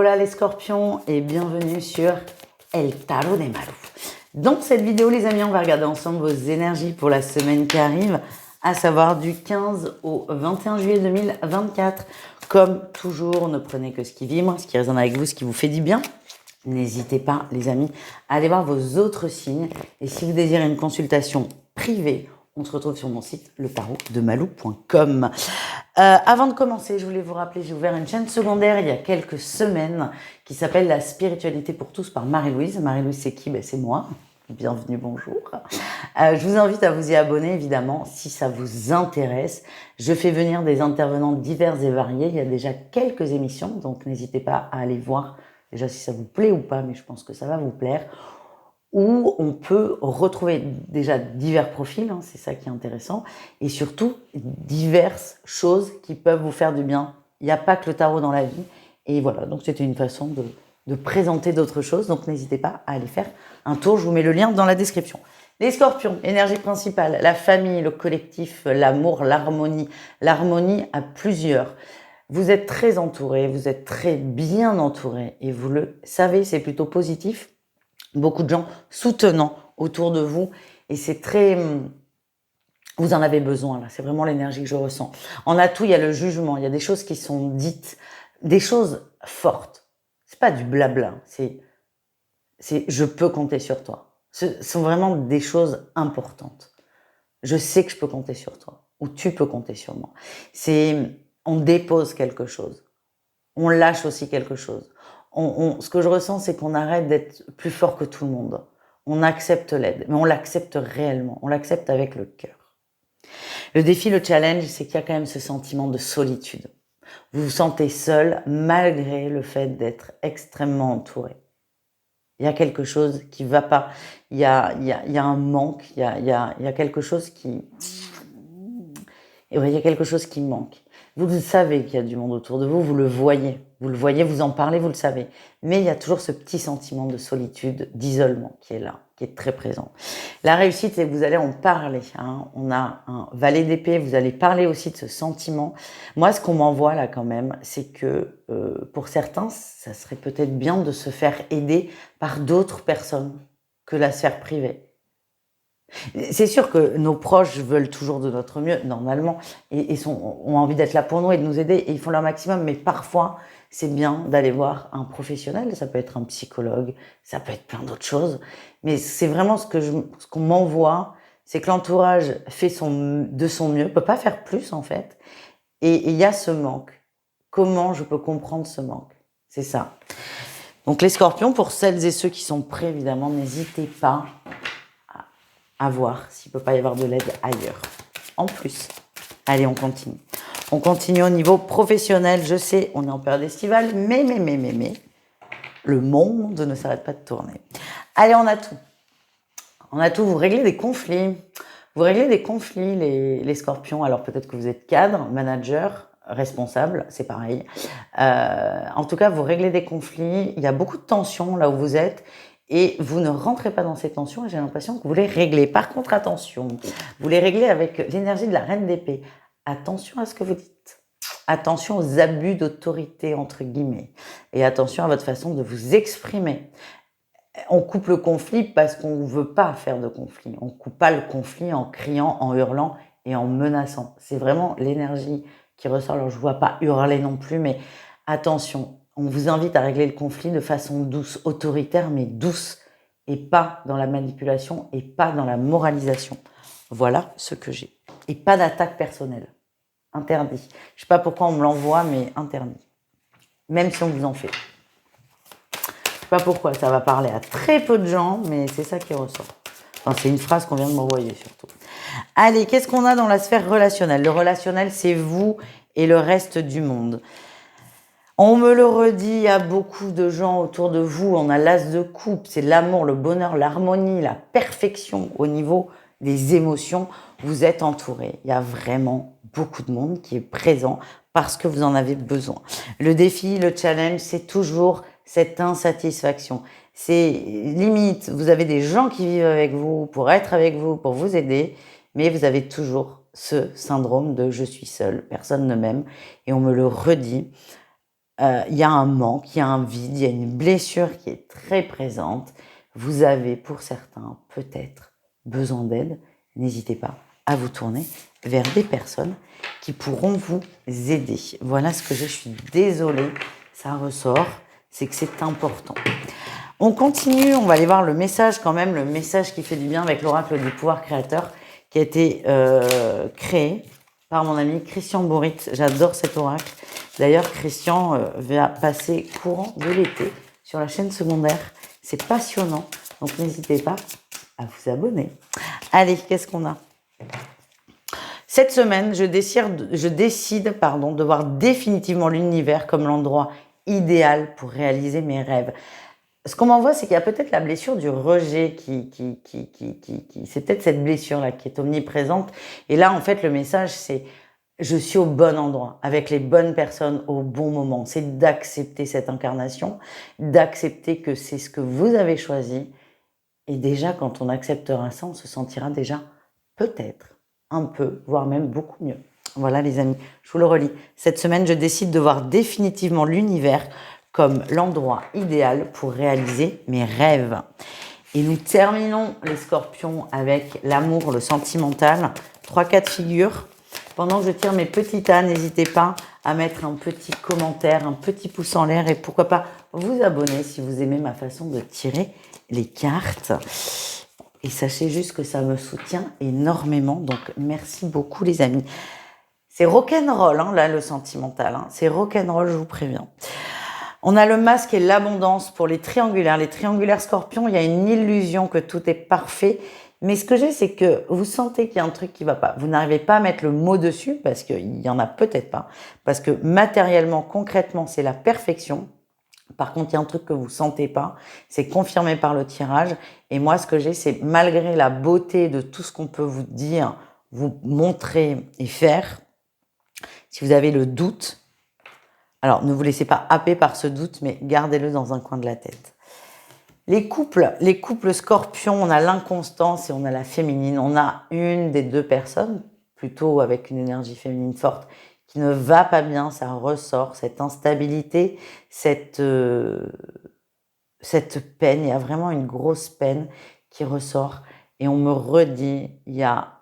Hola les scorpions et bienvenue sur El Tarot de Maru. Dans cette vidéo les amis, on va regarder ensemble vos énergies pour la semaine qui arrive, à savoir du 15 au 21 juillet 2024. Comme toujours, ne prenez que ce qui vibre, ce qui résonne avec vous, ce qui vous fait du bien. N'hésitez pas les amis à aller voir vos autres signes. Et si vous désirez une consultation privée, on se retrouve sur mon site letarotdemalou.com. Avant de commencer, je voulais vous rappeler, j'ai ouvert une chaîne secondaire il y a quelques semaines qui s'appelle La Spiritualité pour tous par Marie-Louise. Marie-Louise, c'est qui? C'est moi. Bienvenue, bonjour. Je vous invite à vous y abonner, évidemment, si ça vous intéresse. Je fais venir des intervenants divers et variés. Il y a déjà quelques émissions, donc n'hésitez pas à aller voir déjà si ça vous plaît ou pas, mais je pense que ça va vous plaire. Où on peut retrouver déjà divers profils, hein, c'est ça qui est intéressant, et surtout diverses choses qui peuvent vous faire du bien. Il n'y a pas que le tarot dans la vie, et voilà, donc c'était une façon de présenter d'autres choses, donc n'hésitez pas à aller faire un tour, je vous mets le lien dans la description. Les scorpions, énergie principale, la famille, le collectif, l'amour, l'harmonie à plusieurs. Vous êtes très entouré, vous êtes très bien entouré, et vous le savez, c'est plutôt positif. Beaucoup de gens soutenants autour de vous et c'est très... Vous en avez besoin là, c'est vraiment l'énergie que je ressens. En atout, il y a le jugement, il y a des choses qui sont dites, des choses fortes. C'est pas du blabla, c'est je peux compter sur toi. Ce sont vraiment des choses importantes. Je sais que je peux compter sur toi ou tu peux compter sur moi. On dépose quelque chose, on lâche aussi quelque chose. Ce que je ressens, c'est qu'on arrête d'être plus fort que tout le monde. On accepte l'aide, mais on l'accepte réellement. On l'accepte avec le cœur. Le défi, le challenge, c'est qu'il y a quand même ce sentiment de solitude. Vous vous sentez seul malgré le fait d'être extrêmement entouré. Il y a quelque chose qui ne va pas. Il y a un manque. Il y a quelque chose qui... Et oui, il y a quelque chose qui manque. Vous le savez qu'il y a du monde autour de vous, vous le voyez, vous en parlez, vous le savez. Mais il y a toujours ce petit sentiment de solitude, d'isolement qui est là, qui est très présent. La réussite, c'est que vous allez en parler. Hein. On a un valet d'épée, vous allez parler aussi de ce sentiment. Moi, ce qu'on m'envoie là quand même, c'est que pour certains, ça serait peut-être bien de se faire aider par d'autres personnes que la sphère privée. C'est sûr que nos proches veulent toujours de notre mieux, normalement, et ont envie d'être là pour nous et de nous aider, et ils font leur maximum, mais parfois, c'est bien d'aller voir un professionnel, ça peut être un psychologue, ça peut être plein d'autres choses, mais c'est vraiment ce qu'on m'envoie, c'est que l'entourage fait de son mieux, peut pas faire plus en fait, et il y a ce manque. Comment je peux comprendre ce manque? C'est ça. Donc les scorpions, pour celles et ceux qui sont prêts, évidemment, n'hésitez pas à voir s'il ne peut pas y avoir de l'aide ailleurs. En plus, allez, on continue. On continue au niveau professionnel. Je sais, on est en période estivale, mais, le monde ne s'arrête pas de tourner. Allez, on a tout. On a tout, vous réglez des conflits. Vous réglez des conflits, les scorpions. Alors peut-être que vous êtes cadre, manager, responsable, c'est pareil. En tout cas, vous réglez des conflits. Il y a beaucoup de tensions là où vous êtes. Et vous ne rentrez pas dans ces tensions et j'ai l'impression que vous les réglez. Par contre, attention, vous les réglez avec l'énergie de la reine d'épée. Attention à ce que vous dites. Attention aux abus d'autorité, entre guillemets. Et attention à votre façon de vous exprimer. On coupe le conflit parce qu'on ne veut pas faire de conflit. On ne coupe pas le conflit en criant, en hurlant et en menaçant. C'est vraiment l'énergie qui ressort. Alors, je ne vois pas hurler non plus, mais attention. On vous invite à régler le conflit de façon douce, autoritaire, mais douce, et pas dans la manipulation, et pas dans la moralisation. Voilà ce que j'ai. Et pas d'attaque personnelle. Interdit. Je ne sais pas pourquoi on me l'envoie, mais interdit. Même si on vous en fait. Je ne sais pas pourquoi, ça va parler à très peu de gens, mais c'est ça qui ressort. Enfin, c'est une phrase qu'on vient de m'envoyer surtout. Allez, qu'est-ce qu'on a dans la sphère relationnelle? Le relationnel, c'est vous et le reste du monde. On me le redit, il y a beaucoup de gens autour de vous, on a l'as de coupe, c'est l'amour, le bonheur, l'harmonie, la perfection au niveau des émotions. Vous êtes entouré, il y a vraiment beaucoup de monde qui est présent parce que vous en avez besoin. Le défi, le challenge, c'est toujours cette insatisfaction. C'est limite, vous avez des gens qui vivent avec vous, pour être avec vous, pour vous aider, mais vous avez toujours ce syndrome de « je suis seul, personne ne m'aime » et on me le redit. il y a un manque, il y a un vide, il y a une blessure qui est très présente. Vous avez, pour certains, peut-être besoin d'aide. N'hésitez pas à vous tourner vers des personnes qui pourront vous aider. Voilà ce que je suis désolée, ça ressort, c'est que c'est important. On continue, on va aller voir le message quand même, le message qui fait du bien avec l'oracle du pouvoir créateur qui a été créé par mon ami Christian Bourrit. J'adore cet oracle. D'ailleurs, Christian va passer courant de l'été sur la chaîne secondaire. C'est passionnant, donc n'hésitez pas à vous abonner. Allez, qu'est-ce qu'on a ? Cette semaine, je décide de voir définitivement l'univers comme l'endroit idéal pour réaliser mes rêves. Ce qu'on m'envoie, c'est qu'il y a peut-être la blessure du rejet c'est peut-être cette blessure-là qui est omniprésente. Et là, en fait, le message, c'est je suis au bon endroit, avec les bonnes personnes, au bon moment. C'est d'accepter cette incarnation, d'accepter que c'est ce que vous avez choisi. Et déjà, quand on acceptera ça, on se sentira déjà peut-être un peu, voire même beaucoup mieux. Voilà les amis, je vous le relis. Cette semaine, je décide de voir définitivement l'univers comme l'endroit idéal pour réaliser mes rêves. Et nous terminons les scorpions avec l'amour, le sentimental. 3 cas de figure. Pendant que je tire mes petits tas, n'hésitez pas à mettre un petit commentaire, un petit pouce en l'air et pourquoi pas vous abonner si vous aimez ma façon de tirer les cartes. Et sachez juste que ça me soutient énormément. Donc, merci beaucoup les amis. C'est rock'n'roll, hein, là, le sentimental. Hein. C'est rock'n'roll, je vous préviens. On a le masque et l'abondance pour les triangulaires. Les triangulaires scorpions, il y a une illusion que tout est parfait. Mais ce que j'ai, c'est que vous sentez qu'il y a un truc qui va pas. Vous n'arrivez pas à mettre le mot dessus parce qu'il y en a peut-être pas. Parce que matériellement, concrètement, c'est la perfection. Par contre, il y a un truc que vous sentez pas, c'est confirmé par le tirage. Et moi, ce que j'ai, c'est malgré la beauté de tout ce qu'on peut vous dire, vous montrer et faire, si vous avez le doute, alors ne vous laissez pas happer par ce doute, mais gardez-le dans un coin de la tête. Les couples scorpions, on a l'inconstance et on a la féminine. On a une des deux personnes, plutôt avec une énergie féminine forte, qui ne va pas bien, ça ressort, cette instabilité, cette peine, il y a vraiment une grosse peine qui ressort. Et on me redit, il y a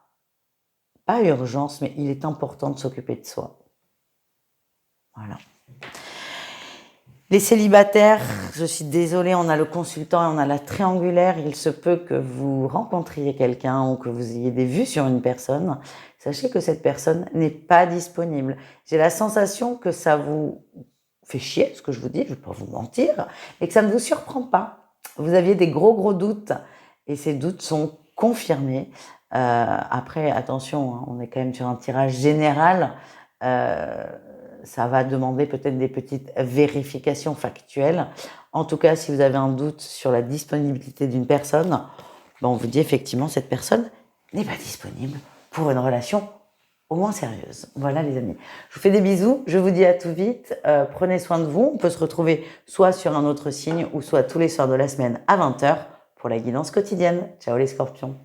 pas urgence, mais il est important de s'occuper de soi. Voilà. Les célibataires, je suis désolée, on a le consultant et on a la triangulaire. Il se peut que vous rencontriez quelqu'un ou que vous ayez des vues sur une personne. Sachez que cette personne n'est pas disponible. J'ai la sensation que ça vous fait chier, ce que je vous dis, je ne vais pas vous mentir, et que ça ne vous surprend pas. Vous aviez des gros doutes et ces doutes sont confirmés. Après, attention, hein, on est quand même sur un tirage général. Ça va demander peut-être des petites vérifications factuelles. En tout cas, si vous avez un doute sur la disponibilité d'une personne, ben on vous dit effectivement cette personne n'est pas disponible pour une relation au moins sérieuse. Voilà les amis. Je vous fais des bisous, je vous dis à tout vite. Prenez soin de vous. On peut se retrouver soit sur un autre signe ou soit tous les soirs de la semaine à 20h pour la guidance quotidienne. Ciao les scorpions.